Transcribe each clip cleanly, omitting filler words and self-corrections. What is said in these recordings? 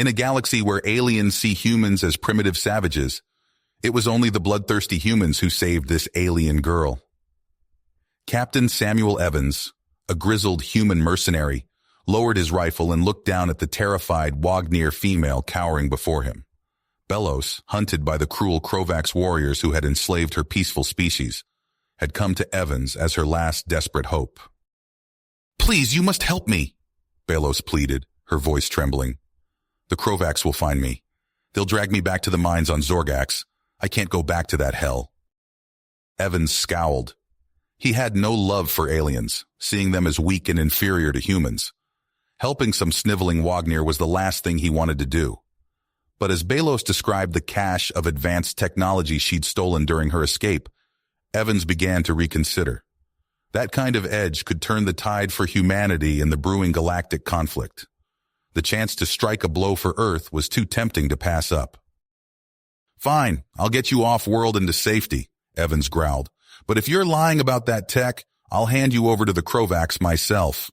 In a galaxy where aliens see humans as primitive savages, it was only the bloodthirsty humans who saved this alien girl. Captain Samuel Evans, a grizzled human mercenary, lowered his rifle and looked down at the terrified Wagnir female cowering before him. Belos, hunted by the cruel Krovax warriors who had enslaved her peaceful species, had come to Evans as her last desperate hope. "Please, you must help me," Belos pleaded, her voice trembling. "The Krovax will find me. They'll drag me back to the mines on Zorgax. I can't go back to that hell." Evans scowled. He had no love for aliens, seeing them as weak and inferior to humans. Helping some sniveling Wagnir was the last thing he wanted to do. But as Belos described the cache of advanced technology she'd stolen during her escape, Evans began to reconsider. That kind of edge could turn the tide for humanity in the brewing galactic conflict. The chance to strike a blow for Earth was too tempting to pass up. "Fine, I'll get you off-world into safety," Evans growled. "But if you're lying about that tech, I'll hand you over to the Krovax myself."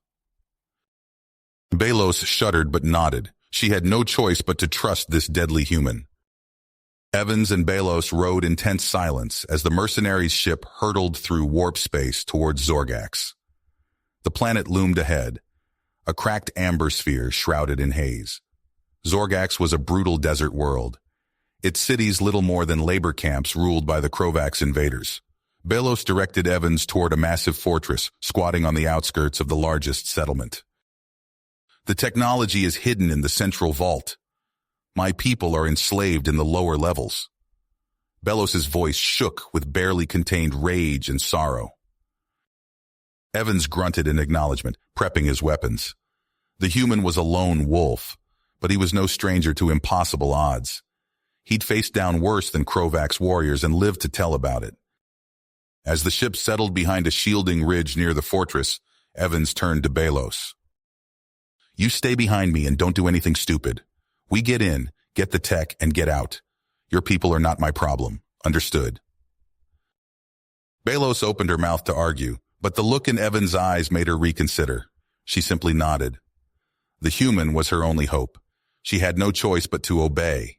Belos shuddered but nodded. She had no choice but to trust this deadly human. Evans and Belos rode in tense silence as the mercenaries' ship hurtled through warp space towards Zorgax. The planet loomed ahead, a cracked amber sphere shrouded in haze. Zorgax was a brutal desert world, its cities little more than labor camps ruled by the Krovax invaders. Belos directed Evans toward a massive fortress squatting on the outskirts of the largest settlement. "The technology is hidden in the central vault. My people are enslaved in the lower levels." Belos's voice shook with barely contained rage and sorrow. Evans grunted in acknowledgement, prepping his weapons. The human was a lone wolf, but he was no stranger to impossible odds. He'd faced down worse than Krovax warriors and lived to tell about it. As the ship settled behind a shielding ridge near the fortress, Evans turned to Belos. "You stay behind me and don't do anything stupid. We get in, get the tech, and get out. Your people are not my problem. Understood?" Belos opened her mouth to argue, but the look in Evans' eyes made her reconsider. She simply nodded. The human was her only hope. She had no choice but to obey.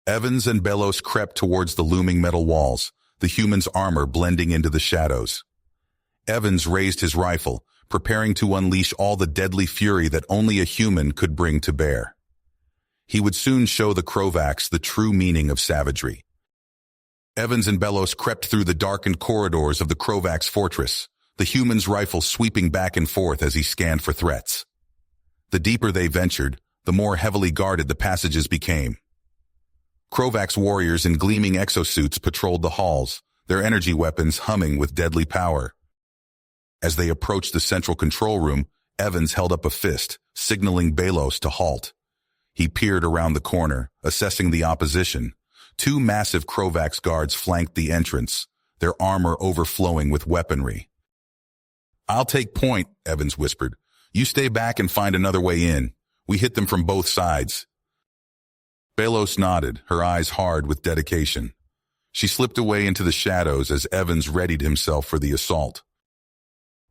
Evans and Belos crept towards the looming metal walls, the human's armor blending into the shadows. Evans raised his rifle, preparing to unleash all the deadly fury that only a human could bring to bear. He would soon show the Krovax the true meaning of savagery. Evans and Belos crept through the darkened corridors of the Krovax fortress, the human's rifle sweeping back and forth as he scanned for threats. The deeper they ventured, the more heavily guarded the passages became. Krovax warriors in gleaming exosuits patrolled the halls, their energy weapons humming with deadly power. As they approached the central control room, Evans held up a fist, signaling Belos to halt. He peered around the corner, assessing the opposition. Two massive Krovax guards flanked the entrance, their armor overflowing with weaponry. "I'll take point," Evans whispered. "You stay back and find another way in. We hit them from both sides." Belos nodded, her eyes hard with dedication. She slipped away into the shadows as Evans readied himself for the assault.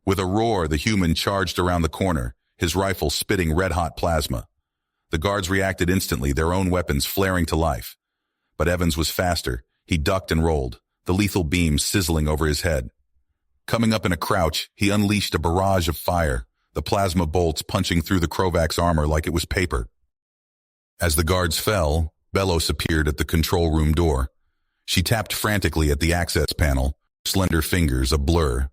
With a roar, the human charged around the corner, his rifle spitting red-hot plasma. The guards reacted instantly, their own weapons flaring to life. But Evans was faster. He ducked and rolled, the lethal beam sizzling over his head. Coming up in a crouch, he unleashed a barrage of fire, the plasma bolts punching through the Krovax armor like it was paper. As the guards fell, Belos appeared at the control room door. She tapped frantically at the access panel, slender fingers a blur.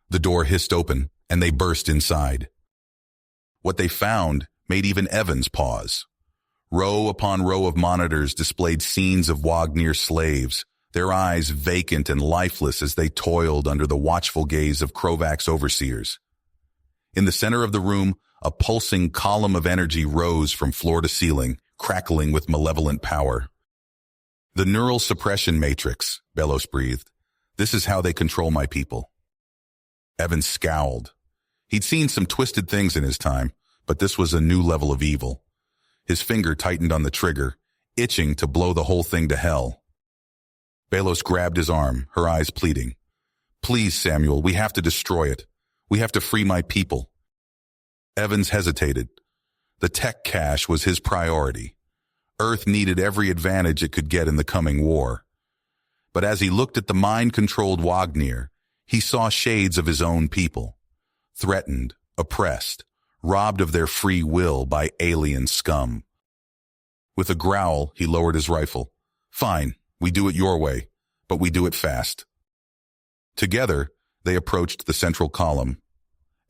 The door hissed open, and they burst inside. What they found made even Evans pause. Row upon row of monitors displayed scenes of Wagnir slaves, their eyes vacant and lifeless as they toiled under the watchful gaze of Krovax overseers. In the center of the room, a pulsing column of energy rose from floor to ceiling, crackling with malevolent power. "The neural suppression matrix," Belos breathed. "This is how they control my people." Evans scowled. He'd seen some twisted things in his time, but this was a new level of evil. His finger tightened on the trigger, itching to blow the whole thing to hell. Belos grabbed his arm, her eyes pleading. "Please, Samuel, we have to destroy it. We have to free my people." Evans hesitated. The tech cache was his priority. Earth needed every advantage it could get in the coming war. But as he looked at the mind-controlled Wagner, he saw shades of his own people. Threatened, oppressed, robbed of their free will by alien scum. With a growl, he lowered his rifle. Fine, we do it your way, but we do it fast. Together, they approached the central column.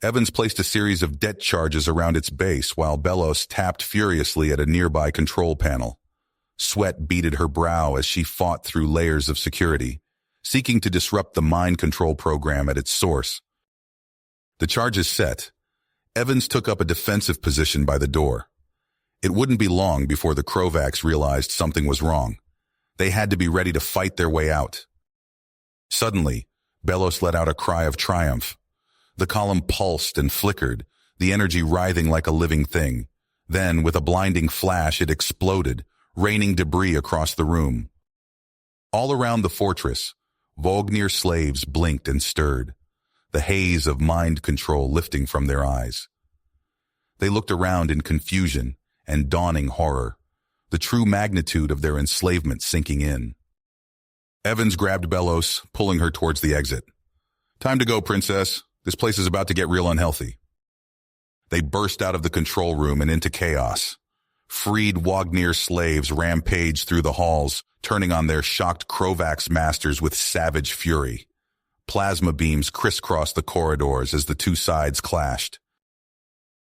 Evans placed a series of det charges around its base while Belos tapped furiously at a nearby control panel. Sweat beaded her brow as she fought through layers of security, seeking to disrupt the mind control program at its source. The charges set, Evans took up a defensive position by the door. It wouldn't be long before the Krovacs realized something was wrong. They had to be ready to fight their way out. Suddenly, Belos let out a cry of triumph. The column pulsed and flickered, the energy writhing like a living thing. Then, with a blinding flash, it exploded, raining debris across the room. All around the fortress, Wagner slaves blinked and stirred, the haze of mind control lifting from their eyes. They looked around in confusion and dawning horror, the true magnitude of their enslavement sinking in. Evans grabbed Belos, pulling her towards the exit. "Time to go, princess. This place is about to get real unhealthy." They burst out of the control room and into chaos. Freed Wagner slaves rampaged through the halls, turning on their shocked Krovacs masters with savage fury. Plasma beams crisscrossed the corridors as the two sides clashed.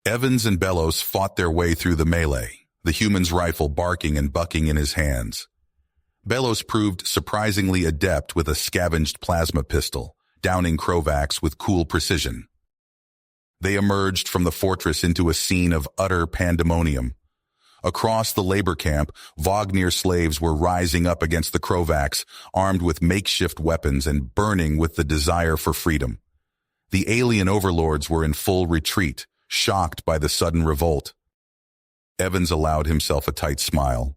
Evans and Belos fought their way through the melee, the human's rifle barking and bucking in his hands. Belos proved surprisingly adept with a scavenged plasma pistol, downing Krovacs with cool precision. They emerged from the fortress into a scene of utter pandemonium. Across the labor camp, Wagner slaves were rising up against the Krovacs, armed with makeshift weapons and burning with the desire for freedom. The alien overlords were in full retreat, shocked by the sudden revolt. Evans allowed himself a tight smile.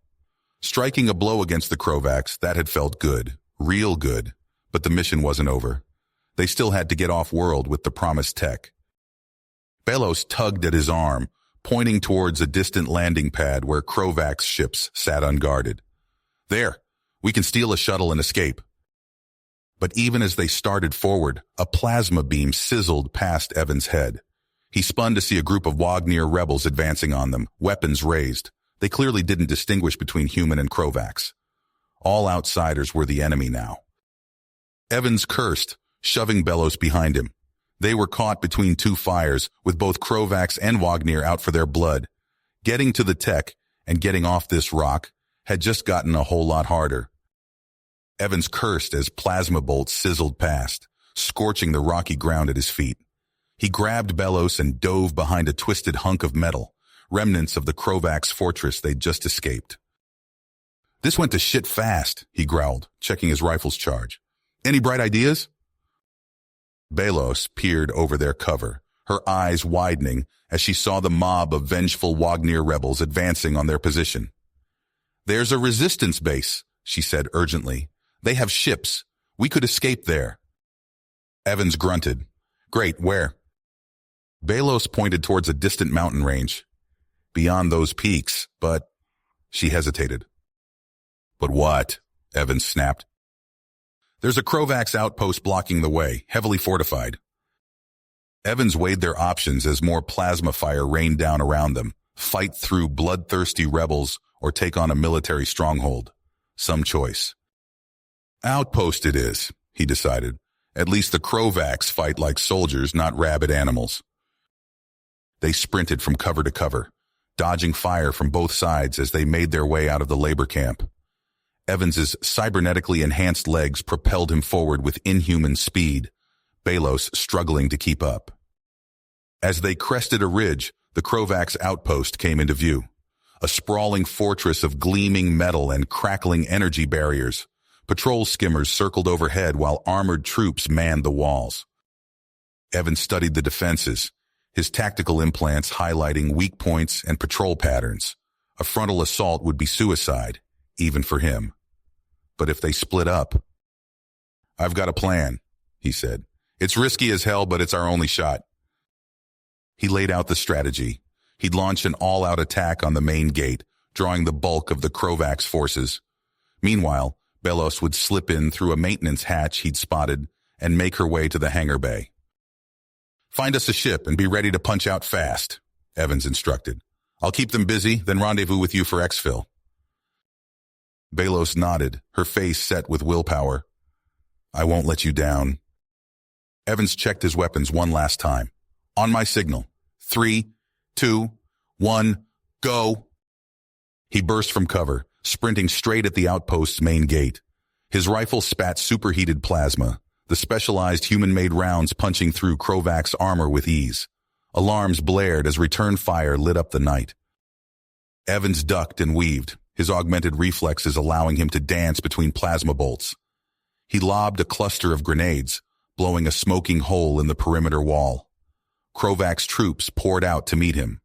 Striking a blow against the Krovacs, that had felt good, real good, but the mission wasn't over. They still had to get off-world with the promised tech. Belos tugged at his arm, pointing towards a distant landing pad where Krovacs ships sat unguarded. "There, we can steal a shuttle and escape." But even as they started forward, a plasma beam sizzled past Evans' head. He spun to see a group of Wagner rebels advancing on them, weapons raised. They clearly didn't distinguish between human and Krovacs. All outsiders were the enemy now. Evans cursed, shoving Belos behind him. They were caught between two fires, with both Krovacs and Wagner out for their blood. Getting to the tech and getting off this rock had just gotten a whole lot harder. Evans cursed as plasma bolts sizzled past, scorching the rocky ground at his feet. He grabbed Belos and dove behind a twisted hunk of metal, remnants of the Krovacs fortress they'd just escaped. "This went to shit fast," he growled, checking his rifle's charge. "Any bright ideas?" Belos peered over their cover, her eyes widening as she saw the mob of vengeful Wagner rebels advancing on their position. "There's a resistance base," she said urgently. "They have ships. We could escape there." Evans grunted. "Great, where?" Belos pointed towards a distant mountain range. "Beyond those peaks, but—" She hesitated. "But what?" Evans snapped. "There's a Krovacs outpost blocking the way, heavily fortified." Evans weighed their options as more plasma fire rained down around them, fight through bloodthirsty rebels or take on a military stronghold. Some choice. "Outpost it is," he decided. "At least the Krovacs fight like soldiers, not rabid animals." They sprinted from cover to cover, dodging fire from both sides as they made their way out of the labor camp. Evans's cybernetically enhanced legs propelled him forward with inhuman speed, Belos struggling to keep up. As they crested a ridge, the Krovacs outpost came into view, a sprawling fortress of gleaming metal and crackling energy barriers. Patrol skimmers circled overhead while armored troops manned the walls. Evans studied the defenses, his tactical implants highlighting weak points and patrol patterns. A frontal assault would be suicide, even for him. But if they split up... "I've got a plan," he said. "It's risky as hell, but it's our only shot." He laid out the strategy, He'd launch an all-out attack on the main gate, drawing the bulk of the Krovax forces. Meanwhile, Belos would slip in through a maintenance hatch he'd spotted and make her way to the hangar bay. "Find us a ship and be ready to punch out fast," Evans instructed. "I'll keep them busy, then rendezvous with you for exfil." Belos nodded, her face set with willpower. "I won't let you down." Evans checked his weapons one last time. "On my signal. 3, 2, 1, go!" He burst from cover, sprinting straight at the outpost's main gate. His rifle spat superheated plasma, the specialized human-made rounds punching through Krovax armor with ease. Alarms blared as return fire lit up the night. Evans ducked and weaved, his augmented reflexes allowing him to dance between plasma bolts. He lobbed a cluster of grenades, blowing a smoking hole in the perimeter wall. Krovax troops poured out to meet him.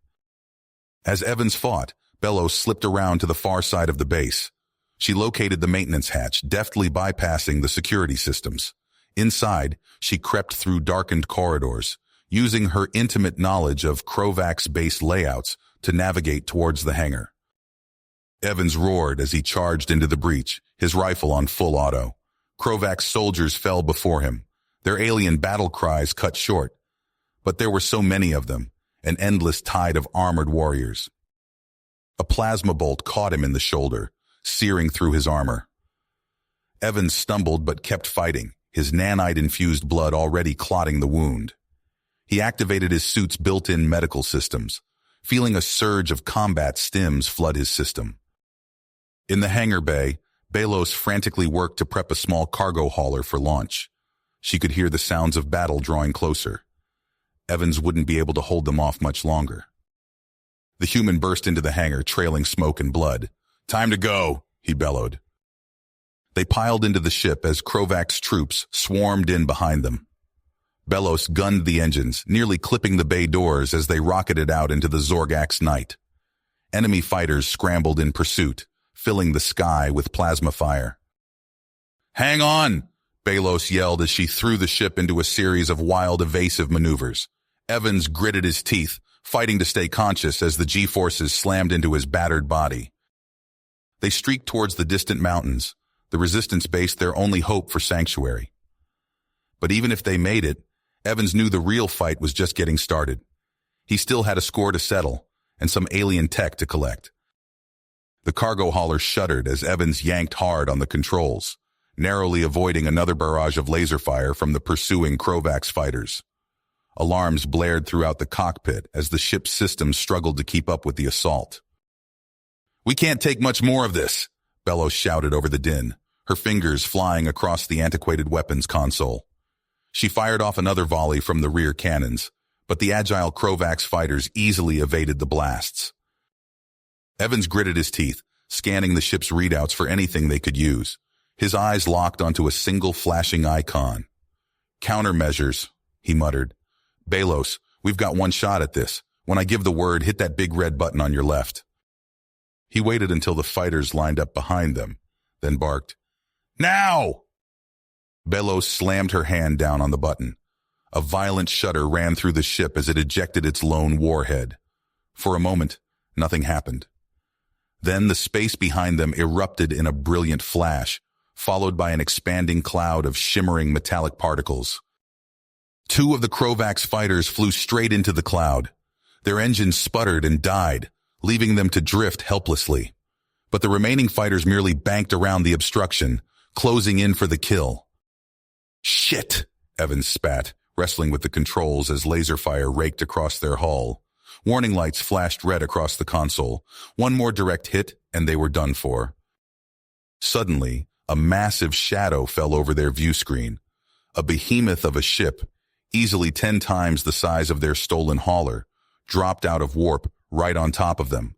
As Evans fought, Belos slipped around to the far side of the base. She located the maintenance hatch, deftly bypassing the security systems. Inside, she crept through darkened corridors, using her intimate knowledge of Krovax base layouts to navigate towards the hangar. Evans roared as he charged into the breach, his rifle on full auto. Krovax soldiers fell before him, their alien battle cries cut short. But there were so many of them, an endless tide of armored warriors. A plasma bolt caught him in the shoulder, searing through his armor. Evans stumbled but kept fighting, his nanite-infused blood already clotting the wound. He activated his suit's built-in medical systems, feeling a surge of combat stims flood his system. In the hangar bay, Belos frantically worked to prep a small cargo hauler for launch. She could hear the sounds of battle drawing closer. Evans wouldn't be able to hold them off much longer. The human burst into the hangar, trailing smoke and blood. "Time to go," he bellowed. They piled into the ship as Krovax troops swarmed in behind them. Belos gunned the engines, nearly clipping the bay doors as they rocketed out into the Zorgax night. Enemy fighters scrambled in pursuit, filling the sky with plasma fire. "Hang on!" Belos yelled as she threw the ship into a series of wild evasive maneuvers. Evans gritted his teeth, fighting to stay conscious as the G-forces slammed into his battered body. They streaked towards the distant mountains, the Resistance base their only hope for sanctuary. But even if they made it, Evans knew the real fight was just getting started. He still had a score to settle, and some alien tech to collect. The cargo hauler shuddered as Evans yanked hard on the controls, narrowly avoiding another barrage of laser fire from the pursuing Krovax fighters. Alarms blared throughout the cockpit as the ship's systems struggled to keep up with the assault. "We can't take much more of this," Belos shouted over the din, her fingers flying across the antiquated weapons console. She fired off another volley from the rear cannons, but the agile Krovax fighters easily evaded the blasts. Evans gritted his teeth, scanning the ship's readouts for anything they could use. His eyes locked onto a single flashing icon. "Countermeasures," he muttered. "Belos, we've got one shot at this. When I give the word, hit that big red button on your left." He waited until the fighters lined up behind them, then barked, "Now!" Belos slammed her hand down on the button. A violent shudder ran through the ship as it ejected its lone warhead. For a moment, nothing happened. Then the space behind them erupted in a brilliant flash, followed by an expanding cloud of shimmering metallic particles. Two of the Krovax fighters flew straight into the cloud. Their engines sputtered and died, leaving them to drift helplessly. But the remaining fighters merely banked around the obstruction, closing in for the kill. "Shit!" Evans spat, wrestling with the controls as laser fire raked across their hull. Warning lights flashed red across the console. One more direct hit, and they were done for. Suddenly, a massive shadow fell over their view screen. A behemoth of a ship, easily 10 times the size of their stolen hauler, dropped out of warp right on top of them.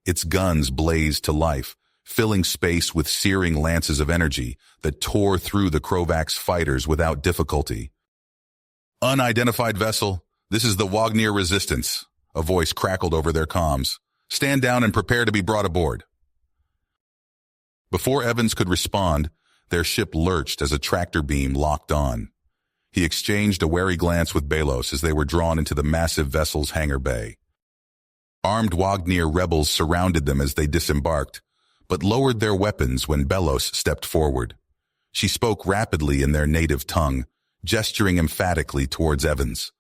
Its guns blazed to life, filling space with searing lances of energy that tore through the Krovax fighters without difficulty. "Unidentified vessel, this is the Wagner Resistance," a voice crackled over their comms. "Stand down and prepare to be brought aboard." Before Evans could respond, their ship lurched as a tractor beam locked on. He exchanged a wary glance with Belos as they were drawn into the massive vessel's hangar bay. Armed Wagner rebels surrounded them as they disembarked, but lowered their weapons when Belos stepped forward. She spoke rapidly in their native tongue, gesturing emphatically towards Evans.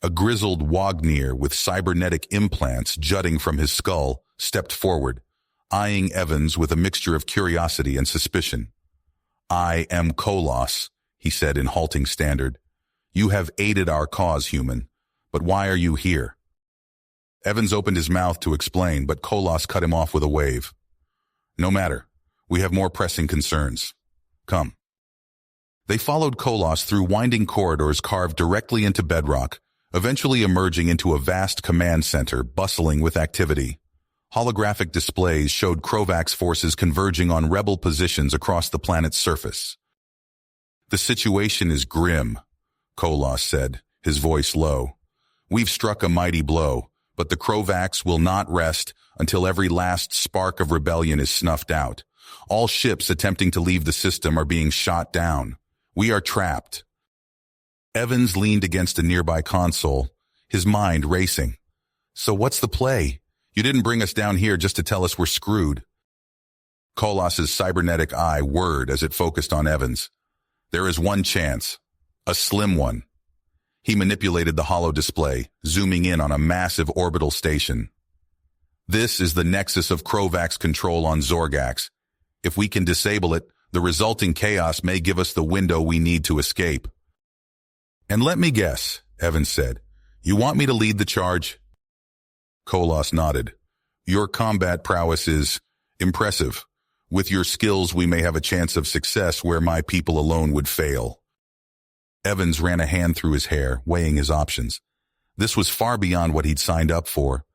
A grizzled Wagner with cybernetic implants jutting from his skull stepped forward, eyeing Evans with a mixture of curiosity and suspicion. "I am Kolos," he said in halting standard. "You have aided our cause, human, but why are you here?" Evans opened his mouth to explain, but Kolos cut him off with a wave. "No matter. We have more pressing concerns. Come." They followed Kolos through winding corridors carved directly into bedrock, eventually emerging into a vast command center bustling with activity. Holographic displays showed Krovax forces converging on rebel positions across the planet's surface. "The situation is grim," Kolos said, his voice low. "We've struck a mighty blow, but the Krovax will not rest until every last spark of rebellion is snuffed out. All ships attempting to leave the system are being shot down. We are trapped." Evans leaned against a nearby console, his mind racing. "So what's the play? You didn't bring us down here just to tell us we're screwed." Kolos's cybernetic eye whirred as it focused on Evans. "There is one chance. A slim one." He manipulated the holo display, zooming in on a massive orbital station. "This is the nexus of Krovax control on Zorgax. If we can disable it, the resulting chaos may give us the window we need to escape." "And let me guess," Evans said, "you want me to lead the charge?" Kolos nodded. "Your combat prowess is impressive. With your skills, we may have a chance of success where my people alone would fail." Evans ran a hand through his hair, weighing his options. This was far beyond what he'd signed up for.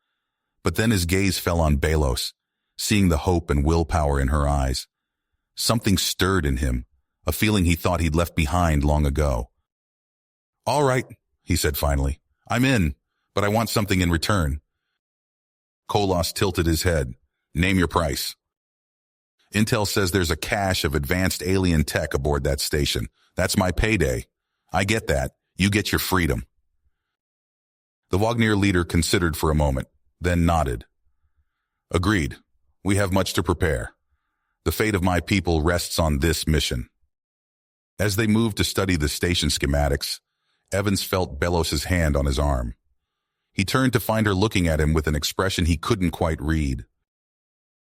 But then his gaze fell on Belos, seeing the hope and willpower in her eyes. Something stirred in him, a feeling he thought he'd left behind long ago. "All right," he said finally. "I'm in, but I want something in return." Kolos tilted his head. "Name your price." "Intel says there's a cache of advanced alien tech aboard that station. That's my payday." "I get that. You get your freedom." The Wagner leader considered for a moment, then nodded. "Agreed. We have much to prepare. The fate of my people rests on this mission." As they moved to study the station schematics, Evans felt Belos's hand on his arm. He turned to find her looking at him with an expression he couldn't quite read.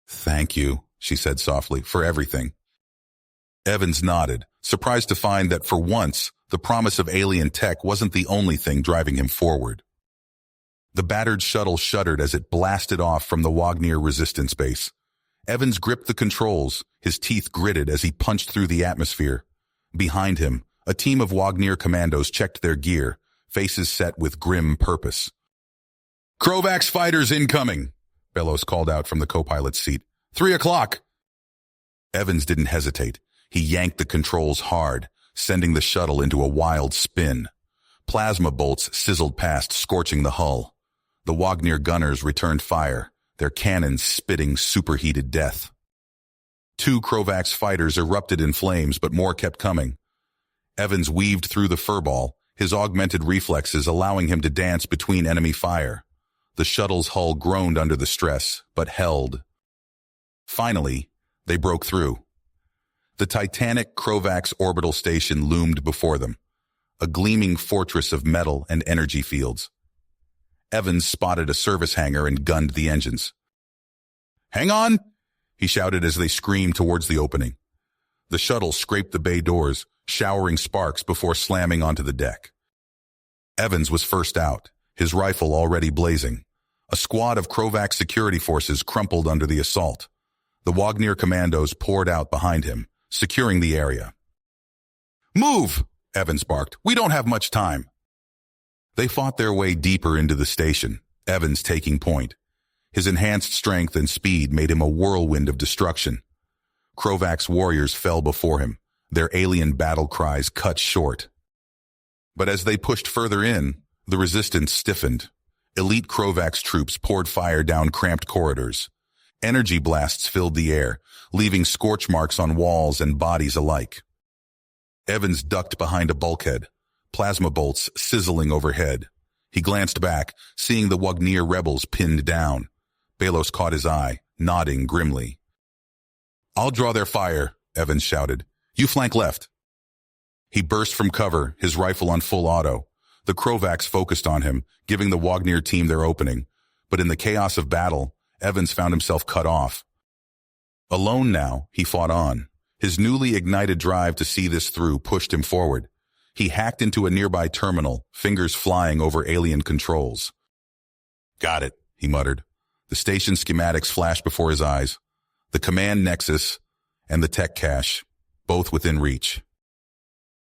"Thank you," she said softly, "for everything." Evans nodded, surprised to find that for once, the promise of alien tech wasn't the only thing driving him forward. The battered shuttle shuddered as it blasted off from the Wagner resistance base. Evans gripped the controls, his teeth gritted as he punched through the atmosphere. Behind him, a team of Wagner commandos checked their gear, faces set with grim purpose. "Krovax fighters incoming," Belos called out from the co-pilot's seat. 3 o'clock. Evans didn't hesitate. He yanked the controls hard, sending the shuttle into a wild spin. Plasma bolts sizzled past, scorching the hull. The Wagner gunners returned fire, their cannons spitting superheated death. 2 Krovax fighters erupted in flames, but more kept coming. Evans weaved through the furball, his augmented reflexes allowing him to dance between enemy fire. The shuttle's hull groaned under the stress, but held. Finally, they broke through. The titanic Krovax orbital station loomed before them, a gleaming fortress of metal and energy fields. Evans spotted a service hangar and gunned the engines. "Hang on!" he shouted as they screamed towards the opening. The shuttle scraped the bay doors, showering sparks before slamming onto the deck. Evans was first out, his rifle already blazing. A squad of Krovax security forces crumpled under the assault. The Wagner commandos poured out behind him, securing the area. "Move!" Evans barked. "We don't have much time." They fought their way deeper into the station, Evans taking point. His enhanced strength and speed made him a whirlwind of destruction. Krovax warriors fell before him, their alien battle cries cut short. But as they pushed further in, the resistance stiffened. Elite Krovax troops poured fire down cramped corridors. Energy blasts filled the air, leaving scorch marks on walls and bodies alike. Evans ducked behind a bulkhead, plasma bolts sizzling overhead. He glanced back, seeing the Wagnir rebels pinned down. Belos caught his eye, nodding grimly. "I'll draw their fire," Evans shouted. "You flank left." He burst from cover, his rifle on full auto. The Krovaks focused on him, giving the Wagnir team their opening. But in the chaos of battle, Evans found himself cut off. Alone now, he fought on. His newly ignited drive to see this through pushed him forward. He hacked into a nearby terminal, fingers flying over alien controls. "Got it," he muttered. The station schematics flashed before his eyes. The command nexus and the tech cache, both within reach.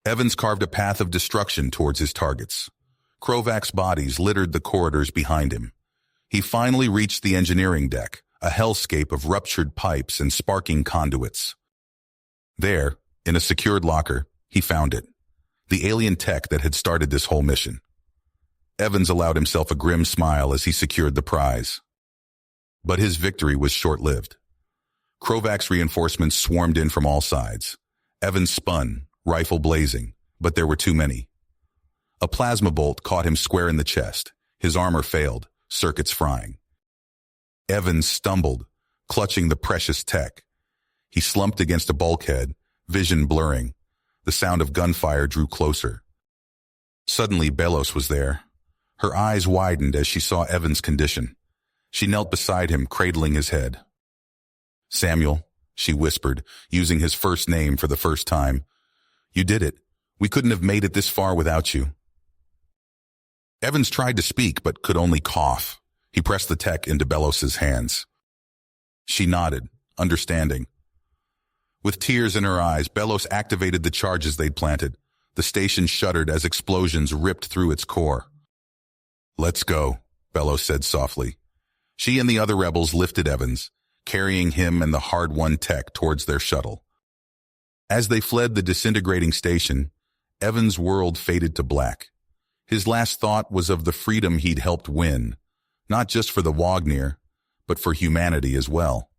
Evans carved a path of destruction towards his targets. Krovak's bodies littered the corridors behind him. He finally reached the engineering deck, a hellscape of ruptured pipes and sparking conduits. There, in a secured locker, he found it. The alien tech that had started this whole mission. Evans allowed himself a grim smile as he secured the prize. But his victory was short-lived. Krovak's reinforcements swarmed in from all sides. Evans spun, rifle blazing, but there were too many. A plasma bolt caught him square in the chest. His armor failed, circuits frying. Evans stumbled, clutching the precious tech. He slumped against a bulkhead, vision blurring. The sound of gunfire drew closer. Suddenly, Belos was there. Her eyes widened as she saw Evans' condition. She knelt beside him, cradling his head. "Samuel," she whispered, using his first name for the first time. "You did it. We couldn't have made it this far without you." Evans tried to speak, but could only cough. He pressed the tech into Belos's hands. She nodded, understanding. With tears in her eyes, Belos activated the charges they'd planted. The station shuddered as explosions ripped through its core. "Let's go," Belos said softly. She and the other rebels lifted Evans, carrying him and the hard-won tech towards their shuttle. As they fled the disintegrating station, Evans' world faded to black. His last thought was of the freedom he'd helped win, not just for the Wagnir, but for humanity as well.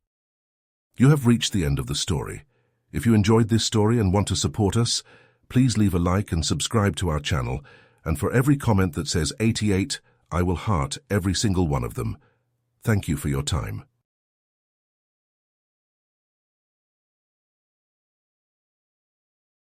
You have reached the end of the story. If you enjoyed this story and want to support us, please leave a like and subscribe to our channel, and for every comment that says 88, I will heart every single one of them. Thank you for your time.